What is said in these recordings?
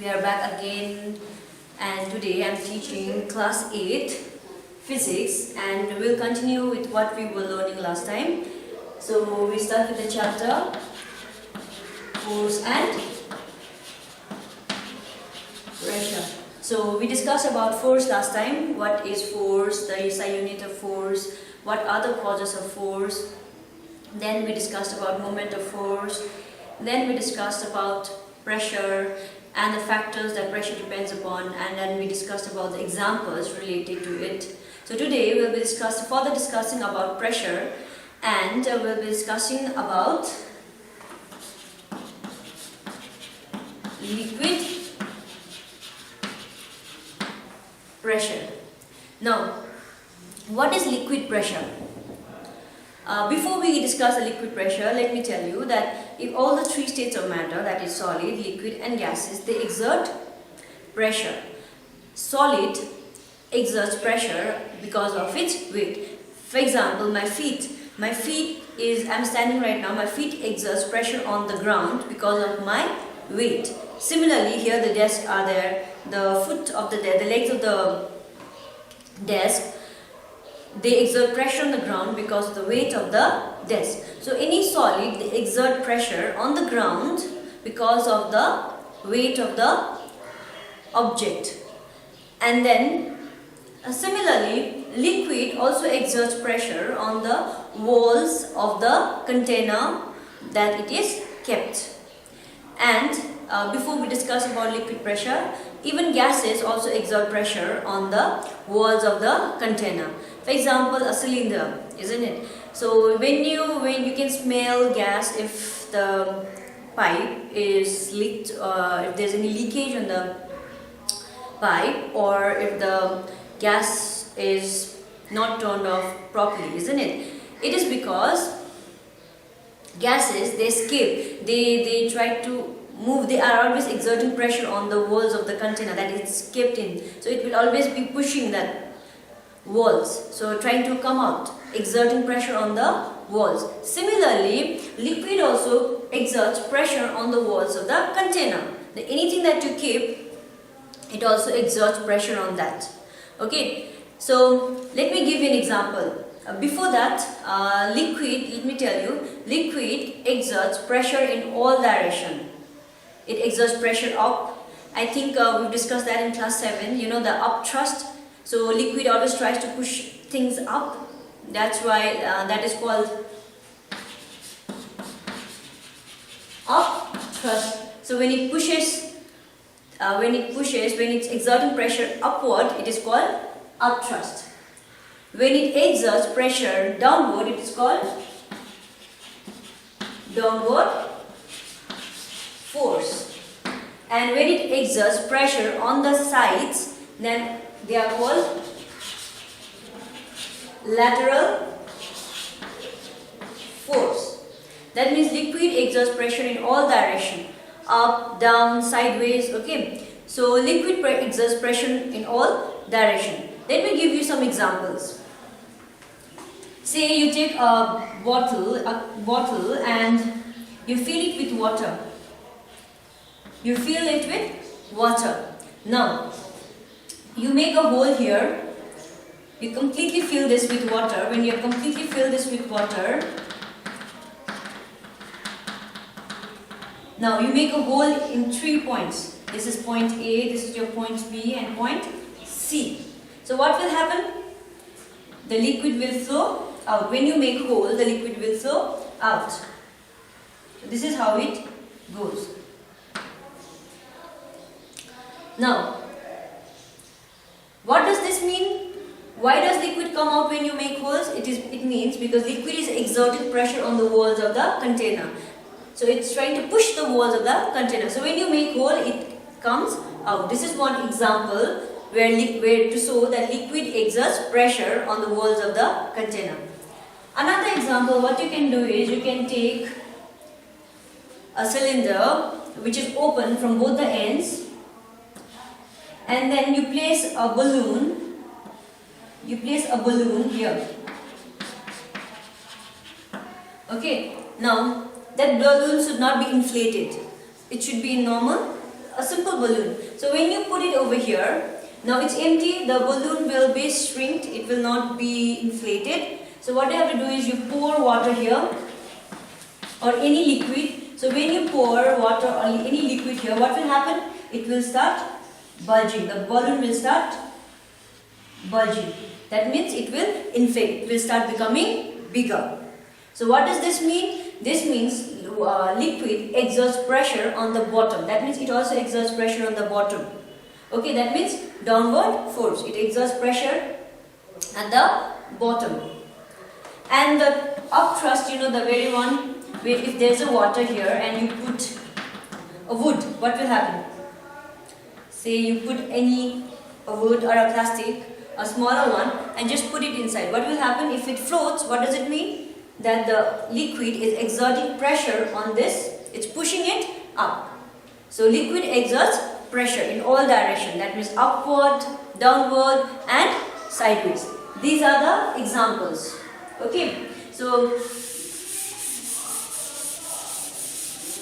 We are back again, and today I am teaching class 8 physics, and we'll continue with what we were learning last time. So we start with the chapter force and pressure. So we discussed about force last time. What is force? The SI unit of force. What are the causes of force? Then we discussed about moment of force. Then we discussed about pressure and the factors that pressure depends upon, and then we discussed about the examples related to it. So today we'll be further discussing about pressure, and we'll be discussing about liquid pressure. Now, what is liquid pressure? Before we discuss the liquid pressure, let me tell you that if all the three states of matter, that is solid, liquid and gases, they exert pressure. Solid exerts pressure because of its weight. For example, my feet is, I'm standing right now, my feet exerts pressure on the ground because of my weight. Similarly, here the desks are there, the legs of the desk, they exert pressure on the ground because of the weight of the desk. So any solid, they exert pressure on the ground because of the weight of the object. And then similarly, liquid also exerts pressure on the walls of the container that it is kept. And before we discuss about liquid pressure, even gases also exert pressure on the walls of the container. For example, a cylinder, isn't it? So when you can smell gas if the pipe is leaked, if there's any leakage on the pipe, or if the gas is not turned off properly, isn't it? It is because gases, they escape, they try to move, they are always exerting pressure on the walls of the container that it's kept in. So it will always be pushing that walls, so trying to come out, exerting pressure on the walls. Similarly, liquid also exerts pressure on the walls of the container. Anything that you keep, it also exerts pressure on that. Okay, so let me give you an example. Before that, liquid, let me tell you, liquid exerts pressure in all directions. It exerts pressure up. I think we've discussed that in class 7, you know, the up thrust. So liquid always tries to push things up. That's why that is called up thrust. So when it's exerting pressure upward, it is called up thrust. When it exerts pressure downward, it is called downward force. And when it exerts pressure on the sides, then they are called lateral force. That means liquid exerts pressure in all directions, up, down, sideways. Okay, so liquid exerts pressure in all directions. Let me give you some examples. Say you take a bottle and you fill it with water. You fill it with water. Now, you make a hole here. You completely fill this with water. When you have completely filled this with water, now you make a hole in 3 points. This is point A, this is your point B, and point C. So what will happen? The liquid will flow out. When you make hole, the liquid will flow out. So this is how it goes. Now, what does this mean? Why does liquid come out when you make holes? It means because liquid is exerting pressure on the walls of the container. So it's trying to push the walls of the container. So when you make hole, it comes out. This is one example where to show that liquid exerts pressure on the walls of the container. Another example, what you can do is you can take a cylinder which is open from both the ends, and then you place a balloon. You place a balloon here. Okay, now that balloon should not be inflated. It should be in normal a simple balloon. So when you put it over here, now it's empty, the balloon will be shrinked, it will not be inflated. So what you have to do is you pour water here or any liquid. So when you pour water or any liquid here, what will happen? It will start bulging. The balloon will start bulging. That means it will inflate. It will start becoming bigger. So what does this mean? This means liquid exerts pressure on the bottom. That means it also exerts pressure on the bottom. Okay, that means downward force. It exerts pressure at the bottom. And the upthrust, you know, the very one where if there's a water here and you put a wood, what will happen? Say you put a wood or a plastic, a smaller one, and just put it inside. What will happen if it floats? What does it mean? That the liquid is exerting pressure on this. It's pushing it up. So liquid exerts pressure in all directions. That means upward, downward, and sideways. These are the examples. Okay. So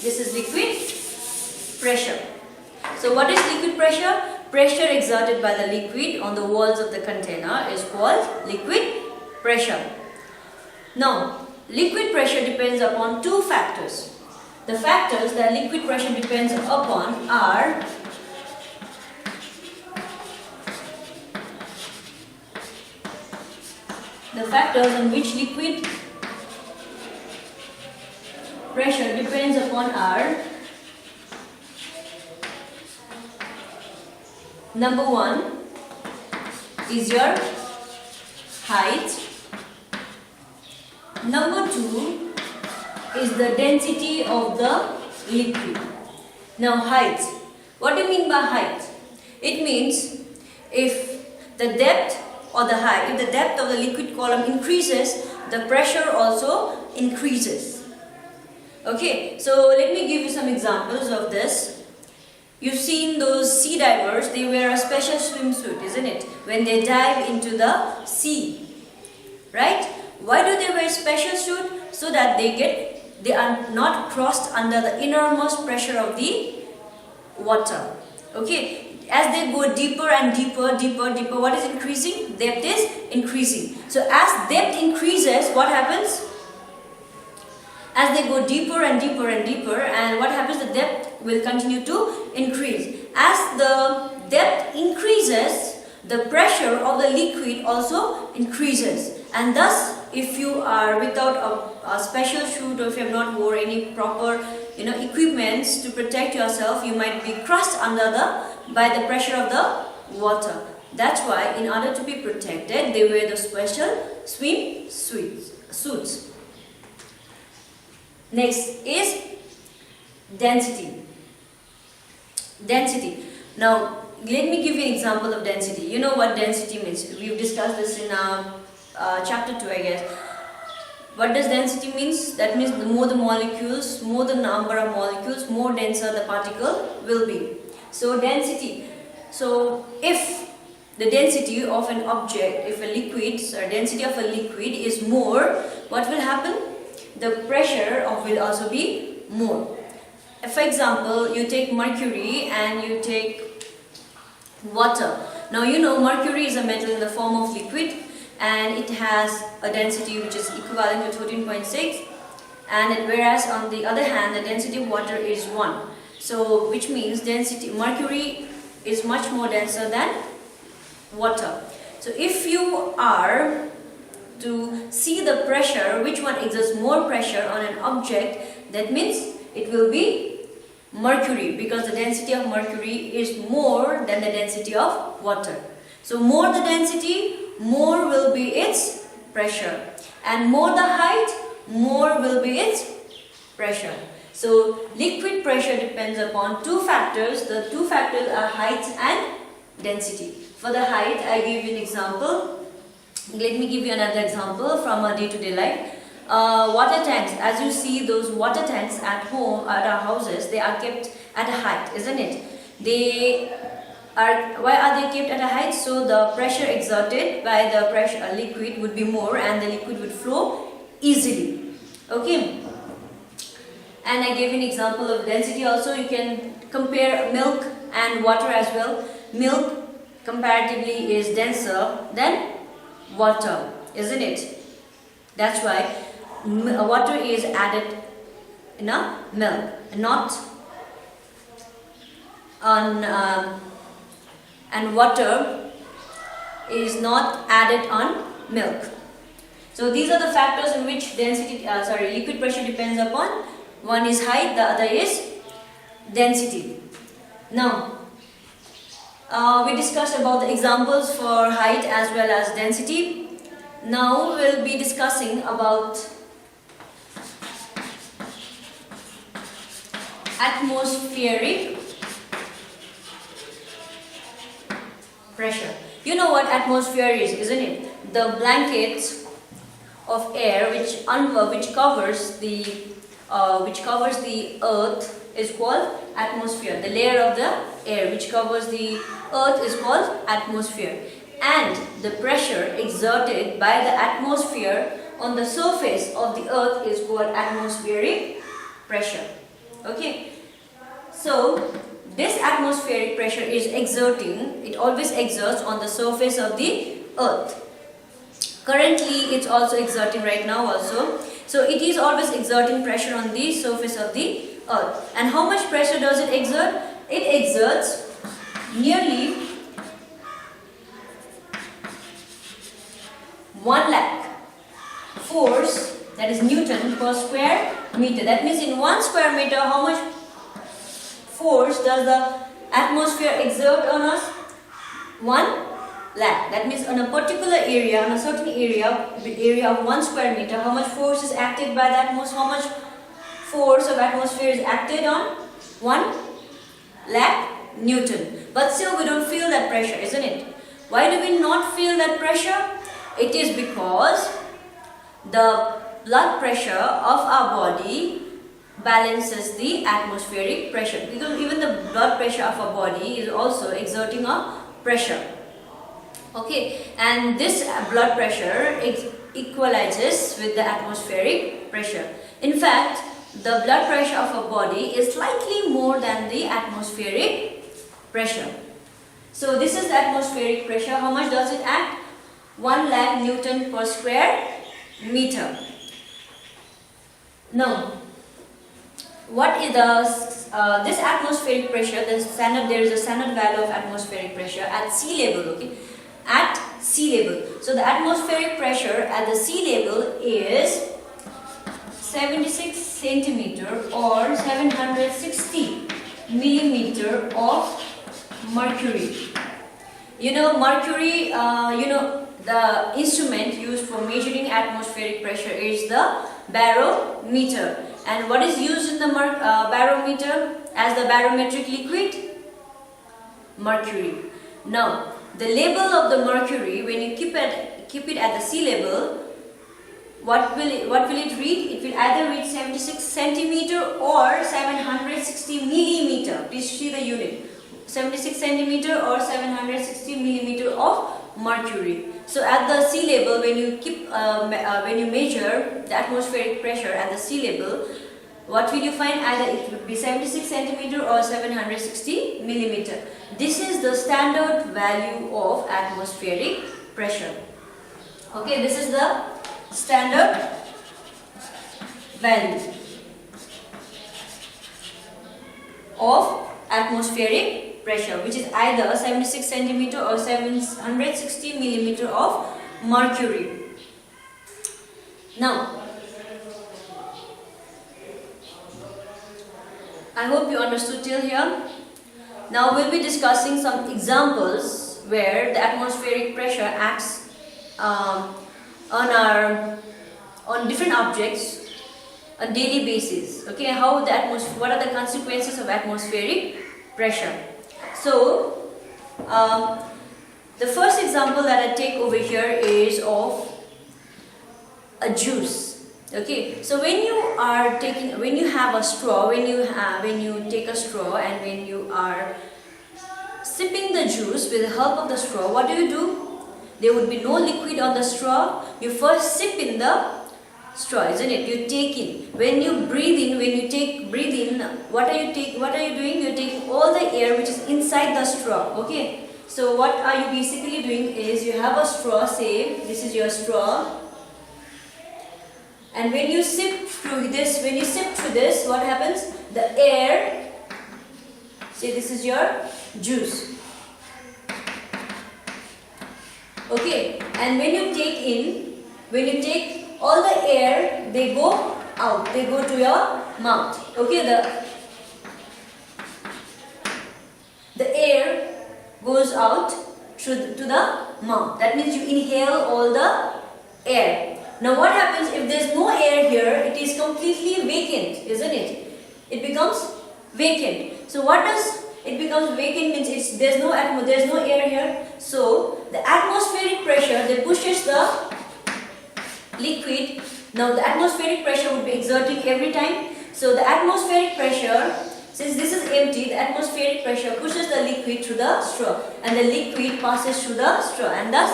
this is liquid pressure. So what is liquid pressure? Pressure exerted by the liquid on the walls of the container is called liquid pressure. Now, liquid pressure depends upon two factors. The factors that liquid pressure depends upon are the factors on which liquid pressure depends upon are: number one is your height. Number two is the density of the liquid. Now height. What do you mean by height? It means if the depth or the height, if the depth of the liquid column increases, the pressure also increases. Okay, so let me give you some examples of this. You've seen those sea divers, they wear a special swimsuit, isn't it? When they dive into the sea, right? Why do they wear special suit? So that they are not crossed under the innermost pressure of the water. Okay, as they go deeper and deeper, what is increasing? Depth is increasing. So as depth increases, what happens? As they go deeper and deeper and deeper, and what happens? The depth will continue to increase. As the depth increases, the pressure of the liquid also increases. And thus, if you are without a special suit, or if you have not wore any proper equipments to protect yourself, you might be crushed by the pressure of the water. That's why in order to be protected, they wear the special swim suits. Next is density. Density. Now, let me give you an example of density. You know what density means. We've discussed this in chapter 2, I guess. What does density means? That means the more the molecules, more the number of molecules, more denser the particle will be. So density. So if the density of an object, if a liquid, density of a liquid is more, what will happen? The pressure will also be more. For example, you take mercury and you take water. Now you know mercury is a metal in the form of liquid, and it has a density which is equivalent to 13.6, and whereas on the other hand the density of water is 1. So which means mercury is much more denser than water. So if you are to see the pressure, which one exerts more pressure on an object, that means it will be mercury, because the density of mercury is more than the density of water. So more the density, more will be its pressure, and more the height, more will be its pressure. So liquid pressure depends upon two factors. The two factors are height and density. For the height, I give you an example. Let me give you another example from our day-to-day life. Water tanks. As you see, those water tanks at home, at our houses, they are kept at a height, isn't it? Why are they kept at a height? So the pressure exerted by the liquid would be more, and the liquid would flow easily. Okay. And I gave an example of density also. You can compare milk and water as well. Milk comparatively is denser than water, isn't it? That's why water is added in a milk, not on and water is not added on milk. So these are the factors in which liquid pressure depends upon. One is height, the other is density. Now, we discussed about the examples for height as well as density. Now we'll be discussing about atmospheric pressure. You know what atmosphere is, isn't it? The blanket of air which covers the earth is called atmosphere. The layer of the air which covers the earth is called atmosphere. And the pressure exerted by the atmosphere on the surface of the earth is called atmospheric pressure. Okay. So this atmospheric pressure is it always exerts on the surface of the earth. Currently it's also exerting right now also. So it is always exerting pressure on the surface of the earth. And how much pressure does it exert? It exerts nearly 1 lakh force, that is Newton per square meter. That means in 1 square meter, how much force does the atmosphere exert on us? 1 lakh. That means on a particular area, on a certain area, the area of 1 square meter, how much force is acted by the atmosphere? How much force of atmosphere is acted on? 1 lakh Newton. But still we don't feel that pressure, isn't it? Why do we not feel that pressure? It is because the blood pressure of our body balances the atmospheric pressure, because even the blood pressure of our body is also exerting a pressure. Okay, and this blood pressure equalizes with the atmospheric pressure. In fact, the blood pressure of our body is slightly more than the atmospheric pressure. So this is the atmospheric pressure. How much does it act? 1 lakh Newton per square meter. Now, what is this atmospheric pressure? There is a standard value of atmospheric pressure at sea level. Okay, at sea level. So the atmospheric pressure at the sea level is 76 centimeter or 760 millimeter of mercury. You know mercury. The instrument used for measuring atmospheric pressure is the barometer. And what is used in the barometer as the barometric liquid? Mercury. Now, the level of the mercury, when you keep it at the sea level, what will it read? It will either read 76 centimeter or 760 millimeter. Please see the unit. 76 centimeter or 760 millimeter of mercury. So at the sea level, when you measure the atmospheric pressure at the sea level, what will you find? Either it would be 76 centimeter or 760 millimeter. This is the standard value of atmospheric pressure. Okay, this is the standard value of atmospheric pressure, which is either 76 centimeter or 760 millimeter of mercury. Now, I hope you understood till here. Now we'll be discussing some examples where the atmospheric pressure acts on different objects on daily basis. Okay, what are the consequences of atmospheric pressure? So, the first example that I take over here is of a juice. Okay, so when you have a straw, when you take a straw and when you are sipping the juice with the help of the straw, what do? There would be no liquid on the straw. You first sip in the straw, isn't it? You take in. When you breathe in, breathe in, what are you doing? You're taking all the air which is inside the straw. Okay. So what are you basically doing is you have a straw, say this is your straw. And when you sip through this, what happens? The air, say this is your juice. Okay, and when you take all the air, they go out, they go to your mouth. Okay, the air goes out to the mouth. That means you inhale all the air. Now what happens if there is no air here? It is completely vacant, isn't it? It becomes vacant. So what does it becomes vacant means? There's no air here. So the atmospheric pressure that pushes the liquid. Now the atmospheric pressure would be exerting every time. So the atmospheric pressure, since this is empty, the atmospheric pressure pushes the liquid through the straw, and the liquid passes through the straw, and thus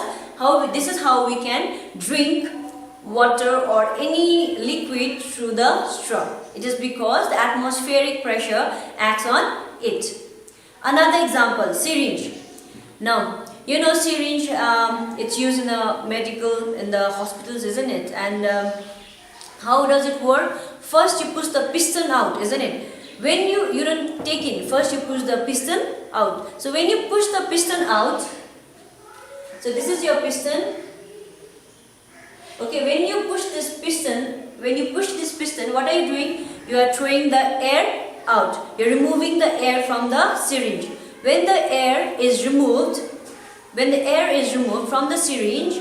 this is how we can drink water or any liquid through the straw. It is because the atmospheric pressure acts on it. Another example, syringe. Now you know syringe, it's used in the hospitals, isn't it? And how does it work? First you push the piston out, isn't it? When you don't take in, first you push the piston out. So when you push the piston out, so this is your piston. Okay, when you push this piston, what are you doing? You are throwing the air out. You are removing the air from the syringe. When the air is removed from the syringe,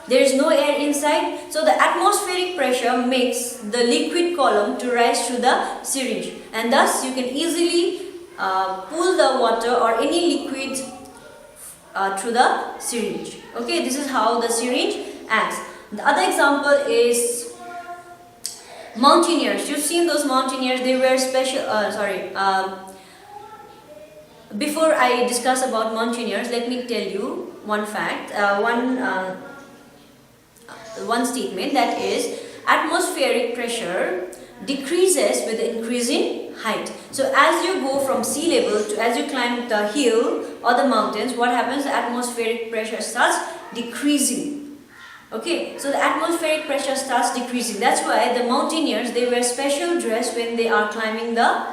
there is no air inside. So the atmospheric pressure makes the liquid column to rise through the syringe, and thus you can easily pull the water or any liquid through the syringe. Okay, this is how the syringe acts. The other example is mountaineers. You've seen those mountaineers, they wear special, before I discuss about mountaineers, let me tell you one fact, one statement, that is atmospheric pressure decreases with the increasing height. So as you go from sea level to as you climb the hill or the mountains, what happens? The atmospheric pressure starts decreasing. Okay, so the atmospheric pressure starts decreasing. That's why the mountaineers, they wear special dress when they are climbing the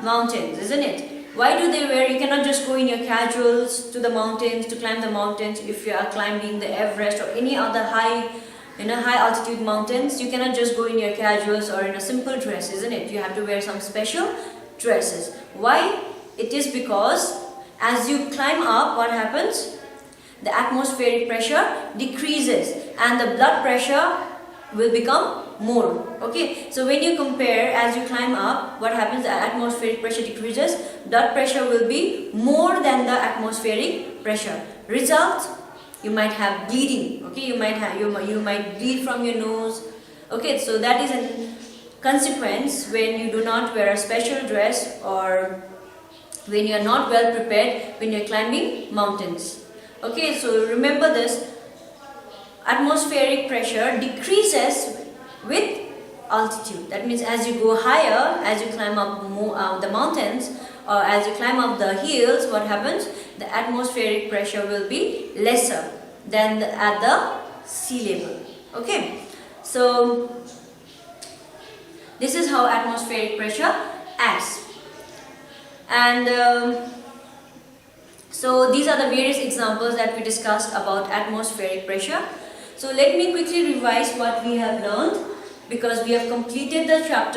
mountains, isn't it? Why do they wear? You cannot just go in your casuals to the mountains, to climb the mountains. If you are climbing the Everest or any other high altitude mountains, you cannot just go in your casuals or in a simple dress, isn't it? You have to wear some special dresses. Why? It is because as you climb up, what happens? The atmospheric pressure decreases and the blood pressure will become more. Okay, so when you compare, as you climb up, what happens? The atmospheric pressure decreases, blood pressure will be more than the atmospheric pressure. Result, you might have bleeding. Okay, you might bleed from your nose. Okay, so that is a consequence when you do not wear a special dress or when you are not well prepared when you are climbing mountains. Okay, so remember this, atmospheric pressure decreases with altitude. That means as you go higher, as you climb up the mountains or as you climb up the hills, what happens? The atmospheric pressure will be lesser than at the sea level. Okay, so this is how atmospheric pressure acts. And so these are the various examples that we discussed about atmospheric pressure. So let me quickly revise what we have learned, because we have completed the chapter.